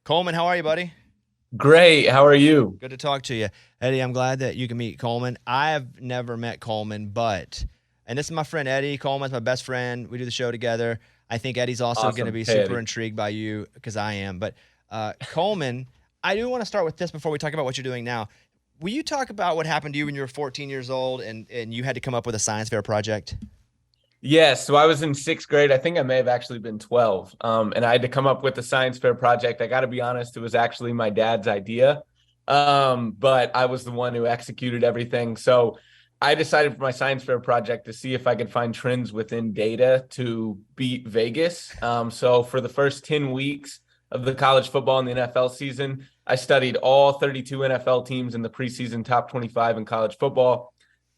Coleman, how are you, buddy? Great. How are you? Good to talk to you. Eddie, I'm glad that you can meet Coleman. I have never met Coleman, and this is my friend Eddie. Coleman's my best friend. We do the show together. I think Eddie's also going to Awesome. be Hey, super Eddie. intrigued by you because I am. But Coleman, I do want to start with this before we talk about what you're doing now. Will you talk about what happened to you when you were 14 years old and you had to come up with a science fair project? Yes. So I was in sixth grade. I think I may have actually been 12. And I had to come up with a science fair project. I got to be honest, it was actually my dad's idea. But I was the one who executed everything. So I decided for my science fair project to see if I could find trends within data to beat Vegas. So for the first 10 weeks of the college football and the NFL season, I studied all 32 NFL teams in the preseason top 25 in college football.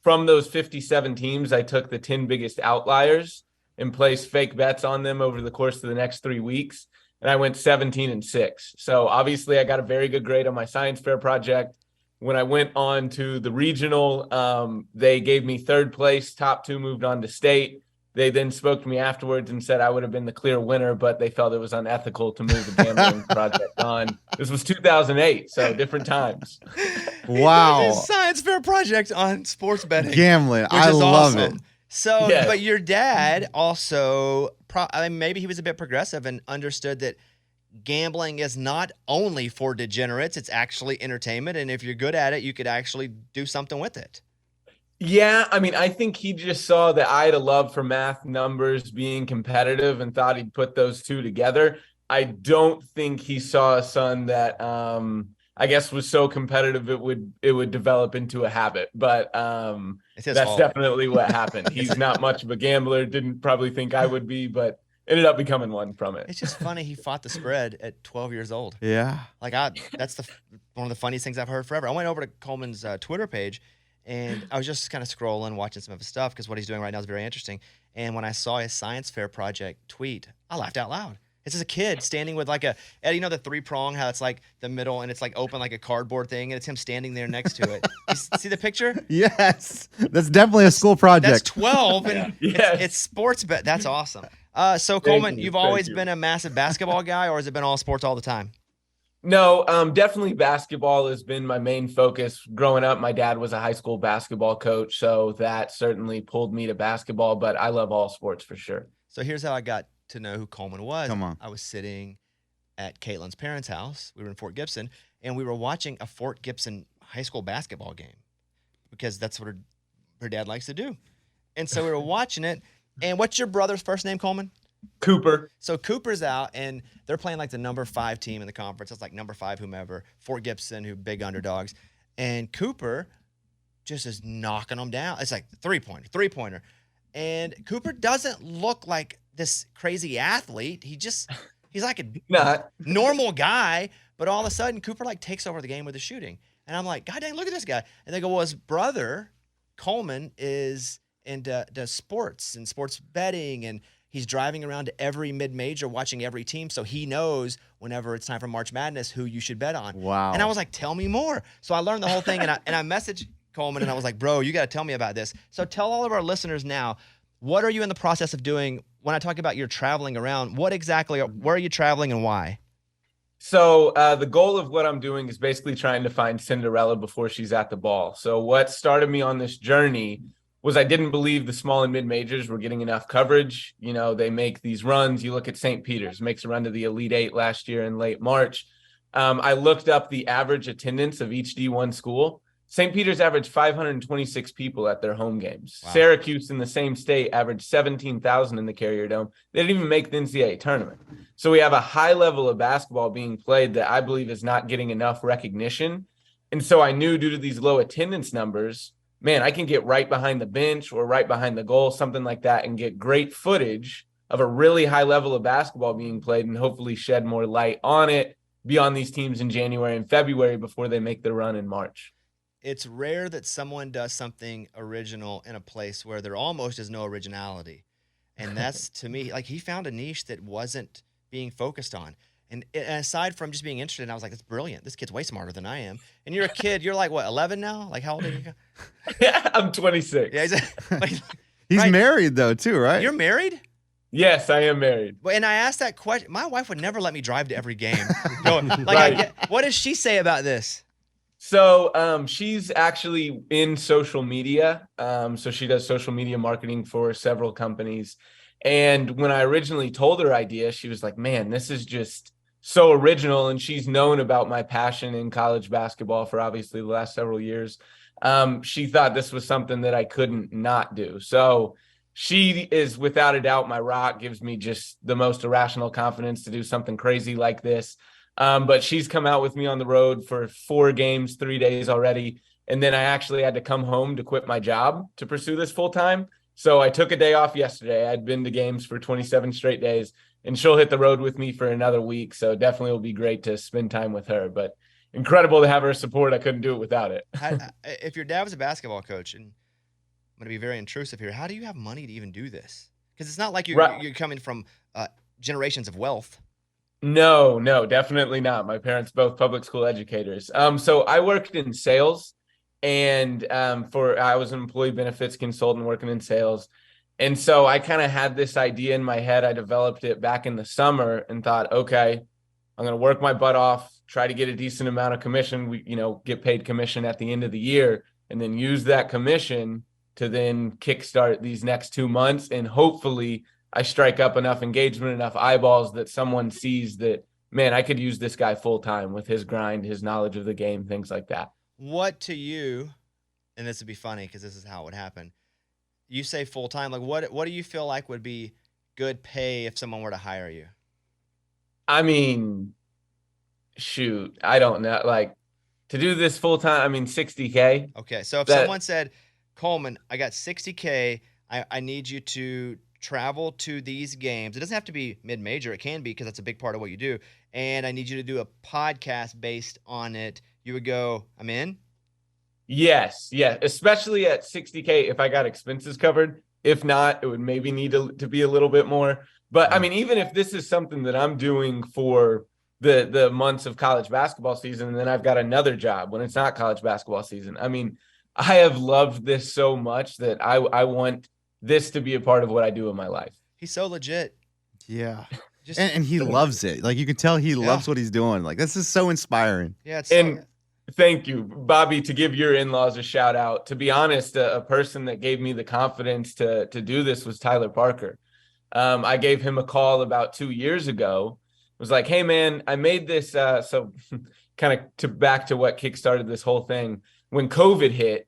From those 57 teams, I took the 10 biggest outliers and placed fake bets on them over the course of the next 3 weeks. And I went 17-6. So obviously I got a very good grade on my science fair project. When I went on to the regional, they gave me third place. Top two moved on to state. They then spoke to me afterwards and said I would have been the clear winner, but they felt it was unethical to move the gambling project on. This was 2008, so different times. Wow. Science fair project on sports betting. Gambling. Which I is love awesome. it. So, Yes. but your dad also, maybe he was a bit progressive and understood that gambling is not only for degenerates, it's actually entertainment. And if you're good at it, you could actually do something with it. Yeah, I mean, I think he just saw that I had a love for math, numbers, being competitive, and thought he'd put those two together. I don't think he saw a son that I guess was so competitive it would develop into a habit. But It's his that's fault. definitely what happened. He's not much of a gambler, didn't probably think I would be, but ended up becoming one from it. It's just funny he fought the spread at 12 years old. Yeah. That's one of the funniest things I've heard forever. I went over to Coleman's Twitter page, and I was just kind of scrolling, watching some of his stuff because what he's doing right now is very interesting. And when I saw his science fair project tweet, I laughed out loud. It's just a kid standing with Eddie, you know the three-prong, how it's like the middle and it's like open like a cardboard thing, and it's him standing there next to it. You see the picture? Yes. That's definitely a school project. That's 12, and Yes. it's sports bet. That's awesome. So Coleman, you've always been a massive basketball guy, or has it been all sports all the time? No, definitely basketball has been my main focus. Growing up, my dad was a high school basketball coach, so that certainly pulled me to basketball, but I love all sports for sure. So here's how I got to know who Coleman was. Come on. I was sitting at Caitlin's parents' house. We were in Fort Gibson, and we were watching a Fort Gibson high school basketball game because that's what her dad likes to do. And so we were watching it. And what's your brother's first name, Coleman? Cooper. So Cooper's out, and they're playing like the number 5 team in the conference. It's like number 5 whomever, Fort Gibson, who big underdogs. And Cooper just is knocking them down. It's like three-pointer. And Cooper doesn't look like this crazy athlete. He's like a Not. normal guy, but all of a sudden Cooper like takes over the game with the shooting. And I'm like, God dang, look at this guy. And they go, well, his brother, Coleman, is into does sports and sports betting, and he's driving around to every mid-major watching every team, so he knows whenever it's time for March Madness who you should bet on. Wow. And I was like, tell me more. So I learned the whole thing, and I messaged Coleman, and I was like, bro, you got to tell me about this. So tell all of our listeners now, what are you in the process of doing when I talk about you're traveling around? Where are you traveling and why? So the goal of what I'm doing is basically trying to find Cinderella before she's at the ball. So what started me on this journey was I didn't believe the small and mid majors were getting enough coverage. You know, they make these runs. You look at St. Peter's, makes a run to the Elite Eight last year in late March. I looked up the average attendance of each D1 school. St. Peter's averaged 526 people at their home games. Wow. Syracuse in the same state averaged 17,000 in the Carrier Dome. They didn't even make the NCAA tournament. So we have a high level of basketball being played that I believe is not getting enough recognition. And so I knew due to these low attendance numbers, man, I can get right behind the bench or right behind the goal, something like that, and get great footage of a really high level of basketball being played and hopefully shed more light on it beyond these teams in January and February before they make their run in March. It's rare that someone does something original in a place where there almost is no originality. And that's, to me, like he found a niche that wasn't being focused on. And aside from just being interested, I was like, that's brilliant. This kid's way smarter than I am. And you're a kid. You're like, what, 11 now? Like, how old are you? Yeah, I'm 26. Yeah, He's right. married though, too, right? You're married? Yes, I am married. And I asked that question. My wife would never let me drive to every game. No, like, Right. what does she say about this? So she's actually in social media. So she does social media marketing for several companies. And when I originally told her idea, she was like, man, this is just so original. And she's known about my passion in college basketball for obviously the last several years. She thought this was something that I couldn't not do. So she is without a doubt my rock, gives me just the most irrational confidence to do something crazy like this. But she's come out with me on the road for 4 games, 3 days already. And then I actually had to come home to quit my job to pursue this full time. So I took a day off yesterday. I'd been to games for 27 straight days, and she'll hit the road with me for another week. So definitely will be great to spend time with her, but incredible to have her support. I couldn't do it without it. If your dad was a basketball coach, and I'm going to be very intrusive here, how do you have money to even do this? Because it's not like you're coming from generations of wealth. No, definitely not. My parents both public school educators. So I worked in sales, and I was an employee benefits consultant working in sales. And so I kind of had this idea in my head. I developed it back in the summer and thought, okay, I'm going to work my butt off, try to get a decent amount of commission. We, get paid commission at the end of the year, and then use that commission to then kickstart these next 2 months. And hopefully I strike up enough engagement, enough eyeballs that someone sees that, man, I could use this guy full time with his grind, his knowledge of the game, things like that. What to you, and this would be funny because this is how it would happen. You say full time, like what do you feel like would be good pay if someone were to hire you? I mean, shoot, I don't know. Like, to do this full time, I mean, $60K. Okay, so if someone said, Coleman, I got $60K, I need you to travel to these games. It doesn't have to be mid-major. It can be because that's a big part of what you do. And I need you to do a podcast based on it. You would go, I'm in? Yes, especially at $60K if I got expenses covered. If not, it would maybe need to be a little bit more. But I mean, even if this is something that I'm doing for the months of college basketball season, and then I've got another job when it's not college basketball season. I mean, I have loved this so much that I want this to be a part of what I do in my life. He's so legit. Yeah. And he loves it. Like, you can tell he loves what he's doing. Like, this is so inspiring. Yeah. Thank you, Bobby, to give your in-laws a shout out. To be honest, a person that gave me the confidence to do this was Tyler Parker. I gave him a call about 2 years ago. Was like, hey man, I made this. So kind of back to what kickstarted this whole thing. When COVID hit,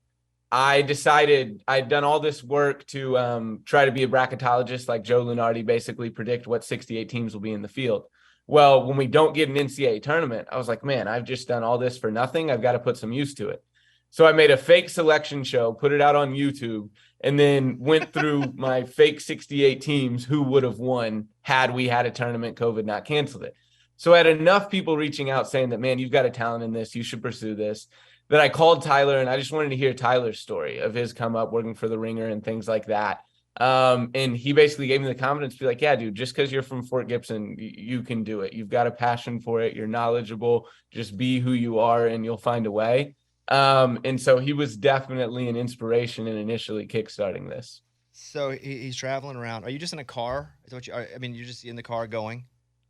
I decided I'd done all this work to try to be a bracketologist like Joe Lunardi, basically predict what 68 teams will be in the field. Well, when we don't get an NCAA tournament, I was like, man, I've just done all this for nothing. I've got to put some use to it. So I made a fake selection show, put it out on YouTube, and then went through my fake 68 teams who would have won had we had a tournament, COVID not canceled it. So I had enough people reaching out saying that, man, you've got a talent in this, you should pursue this, that I called Tyler, and I just wanted to hear Tyler's story of his come up working for the Ringer and things like that. And he basically gave me the confidence to be like, yeah, dude, just because you're from Fort Gibson, you can do it. You've got a passion for it. You're knowledgeable. Just be who you are and you'll find a way. And so he was definitely an inspiration in initially kickstarting this. So he's traveling around. Are you just in a car? Is that what you're just in the car going?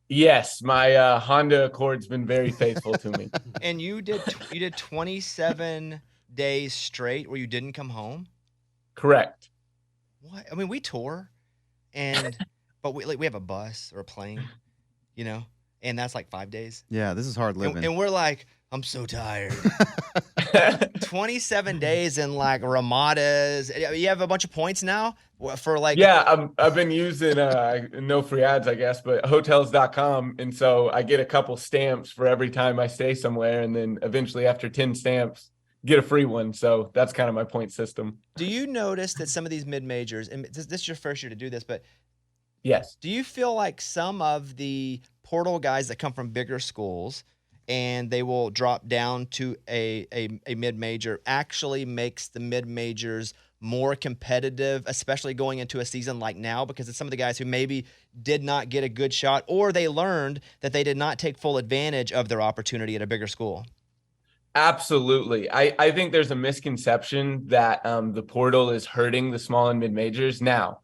Yes, my Honda Accord's been very faithful to me. And you did 27 days straight where you didn't come home? Correct. What? I mean, we tour, but we have a bus or a plane, and that's like 5 days. Yeah, this is hard living. And we're like, I'm so tired. 27 days in like Ramadas. You have a bunch of points now for like. Yeah, I've been using no free ads, I guess, but hotels.com. And so I get a couple stamps for every time I stay somewhere. And then eventually after 10 stamps, get a free one. So that's kind of my point system. Do you notice that some of these mid-majors, and this is your first year to do this, but yes, do you feel like some of the portal guys that come from bigger schools and they will drop down to a mid-major actually makes the mid-majors more competitive, especially going into a season like now, because it's some of the guys who maybe did not get a good shot, or they learned that they did not take full advantage of their opportunity at a bigger school? Absolutely. I think there's a misconception that the portal is hurting the small and mid majors. Now,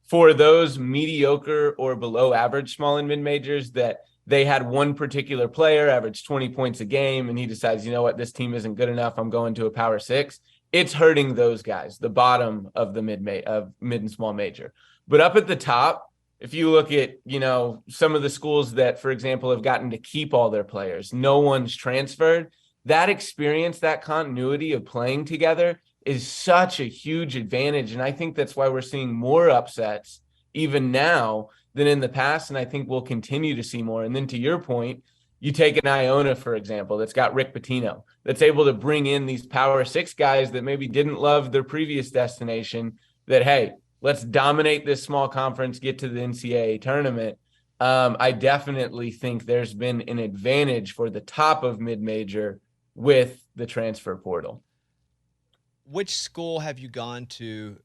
for those mediocre or below average small and mid majors that they had one particular player average 20 points a game and he decides, you know what, this team isn't good enough, I'm going to a power 6. It's hurting those guys, the bottom of the mid and small major. But up at the top, if you look at, you know, some of the schools that, for example, have gotten to keep all their players, no one's transferred, that experience, that continuity of playing together is such a huge advantage. And I think that's why we're seeing more upsets even now than in the past. And I think we'll continue to see more. And then to your point, you take an Iona, for example, that's got Rick Pitino, that's able to bring in these power 6 guys that maybe didn't love their previous destination, that, hey, let's dominate this small conference, get to the NCAA tournament. I definitely think there's been an advantage for the top of mid-major with the transfer portal. Which school have you gone to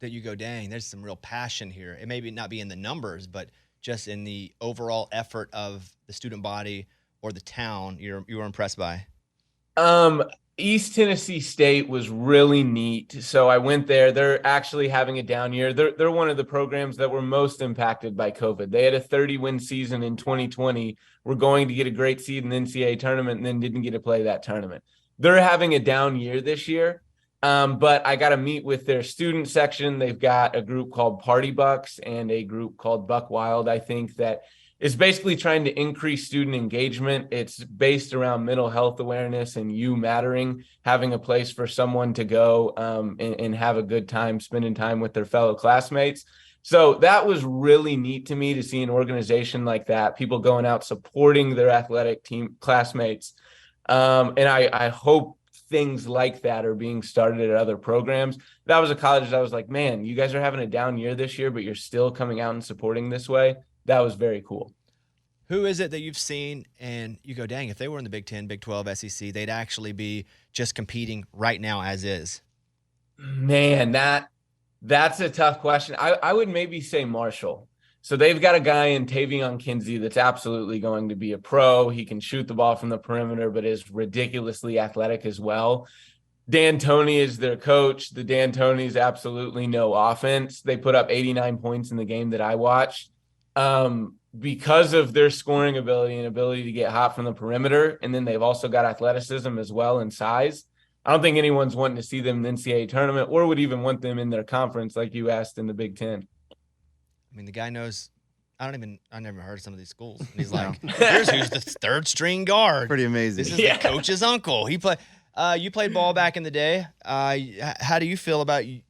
that you go, dang, there's some real passion here? It may not be in the numbers, but just in the overall effort of the student body or the town you were impressed by? East Tennessee State was really neat. So I went there. They're actually having a down year. They're one of the programs that were most impacted by COVID. They had a 30-win season in 2020. We're going to get a great seed in the NCAA tournament and then didn't get to play that tournament. They're having a down year this year. But I got to meet with their student section. They've got a group called Party Bucks and a group called Buck Wild, I think, that is basically trying to increase student engagement. It's based around mental health awareness and you mattering, having a place for someone to go and have a good time spending time with their fellow classmates. So that was really neat to me to see an organization like that, people going out supporting their athletic team classmates. And I hope things like that are being started at other programs. That was a college that I was like, man, you guys are having a down year this year, but you're still coming out and supporting this way. That was very cool. Who is it that you've seen and you go, dang, if they were in the Big 10, Big 12, SEC, they'd actually be just competing right now as is? Man, that's a tough question. I would maybe say Marshall. So they've got a guy in Tavion Kinsey that's absolutely going to be a pro. He can shoot the ball from the perimeter, but is ridiculously athletic as well. Dan Toney is their coach. The Dan Toney's absolutely no offense. They put up 89 points in the game that I watched. Because of their scoring ability and ability to get hot from the perimeter. And then they've also got athleticism as well and size. I don't think anyone's wanting to see them in the NCAA tournament or would even want them in their conference like you asked in the Big 10. I mean, the guy knows. I never heard of some of these schools. And he's like, here's who's the third string guard. Pretty amazing. This is the coach's uncle. You played ball back in the day. How do you feel about you?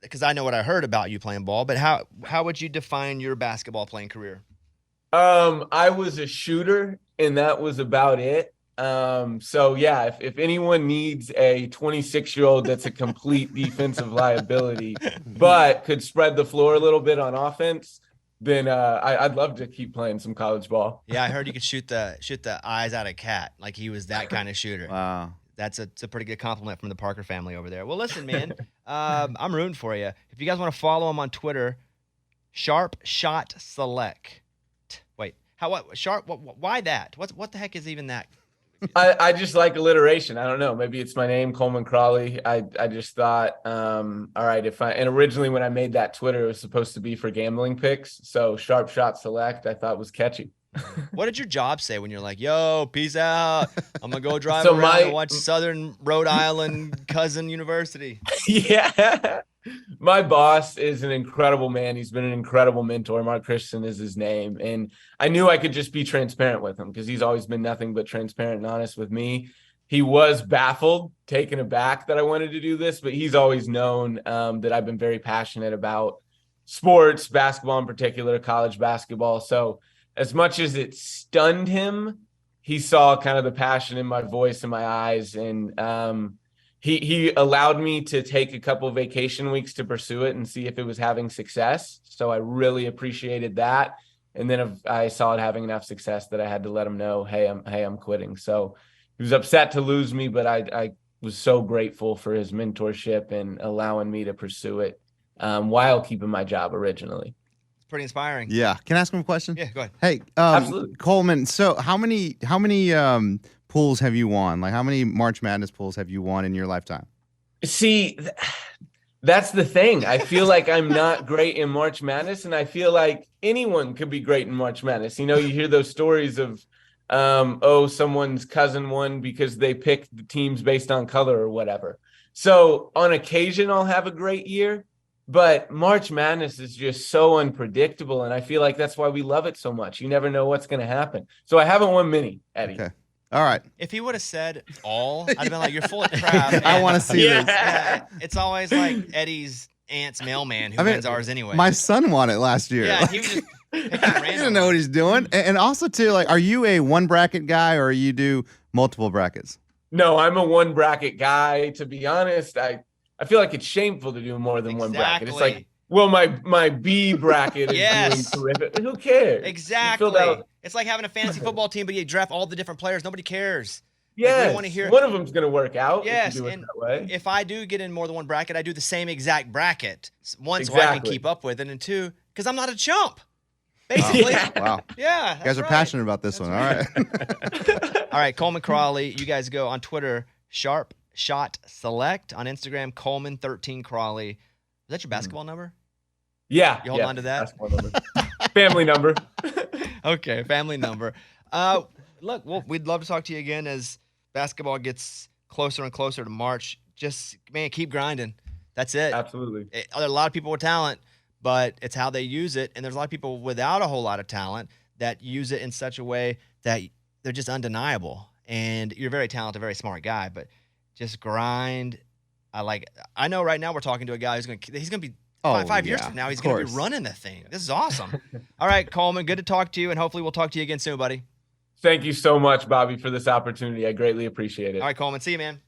Because I know what I heard about you playing ball, but how would you define your basketball playing career? I was a shooter, and that was about it. So yeah, if anyone needs a 26-year-old that's a complete defensive liability, but could spread the floor a little bit on offense, then I'd love to keep playing some college ball. Yeah, I heard you could shoot the eyes out of cat, like he was that kind of shooter. Wow. It's a pretty good compliment from the Parker family over there. Well, listen, man, I'm rooting for you. If you guys want to follow him on Twitter, Sharp Shot Select. Wait, why that? What the heck is even that? I just like alliteration. I don't know. Maybe it's my name, Coleman Crawley. I just thought, all right, and originally when I made that Twitter, it was supposed to be for gambling picks. So Sharp Shot Select, I thought was catchy. What did your job say when you're like, yo, peace out, I'm going to go drive around and watch Southern Rhode Island Cousin University? Yeah. My boss is an incredible man. He's been an incredible mentor. Mark Christensen is his name. And I knew I could just be transparent with him because he's always been nothing but transparent and honest with me. He was baffled, taken aback that I wanted to do this, but he's always known that I've been very passionate about sports, basketball in particular, college basketball. So as much as it stunned him, he saw kind of the passion in my voice and my eyes. And he allowed me to take a couple vacation weeks to pursue it and see if it was having success. So I really appreciated that. And then I saw it having enough success that I had to let him know, hey, I'm quitting. So he was upset to lose me, but I was so grateful for his mentorship and allowing me to pursue it while keeping my job originally. Pretty inspiring. Yeah. Can I ask him a question? Yeah, go ahead. Hey, Absolutely. Coleman, so how many pools have you won? Like how many March Madness pools have you won in your lifetime? See, That's the thing. I feel like I'm not great in March Madness, and I feel like anyone could be great in March Madness. You know, you hear those stories of, someone's cousin won because they picked the teams based on color or whatever. So on occasion, I'll have a great year, but March Madness is just so unpredictable, and I feel like that's why we love it so much. You never know what's going to happen. So I haven't won many, Eddie. Okay. All right. If he would have said all, I'd have been like, "You're full of crap." I want to see this. Yeah, it's always like Eddie's aunt's mailman who wins ours anyway. My son won it last year. Yeah, Like, he was just picking he random. didn't know what he's doing. And also, too, like, are you a one bracket guy or you do multiple brackets? No, I'm a one bracket guy. To be honest, I feel like it's shameful to do more than one bracket. It's like, well, my B bracket is doing terrific. Who cares? Exactly. It's like having a fantasy football team, but you draft all the different players. Nobody cares. Yeah, like, want to hear one of them's going to work out. Yes, if you do it that way. If I do get in more than one bracket, I do the same exact bracket. One, so I can keep up with it, and two, because I'm not a chump. Basically. Wow. Yeah. You guys are passionate about this one. All right. All right, Coleman Crawley. You guys go on Twitter, Sharp Shot Select. On Instagram, Coleman13 Crawley. Is that your basketball number? Yeah. You hold on to that? Family number. Okay, family number. Look, we'd love to talk to you again as basketball gets closer and closer to March. Just, man, keep grinding. That's it. Absolutely. There are a lot of people with talent, but it's how they use it. And there's a lot of people without a whole lot of talent that use it in such a way that they're just undeniable. And you're a very talented, very smart guy, but just grind. I know right now we're talking to a guy he's going to be five years from now, he's going to be running the thing. This is awesome. All right, Coleman, good to talk to you, and hopefully we'll talk to you again soon, buddy. Thank you so much, Bobby, for this opportunity. I greatly appreciate it. All right, Coleman, see you, man.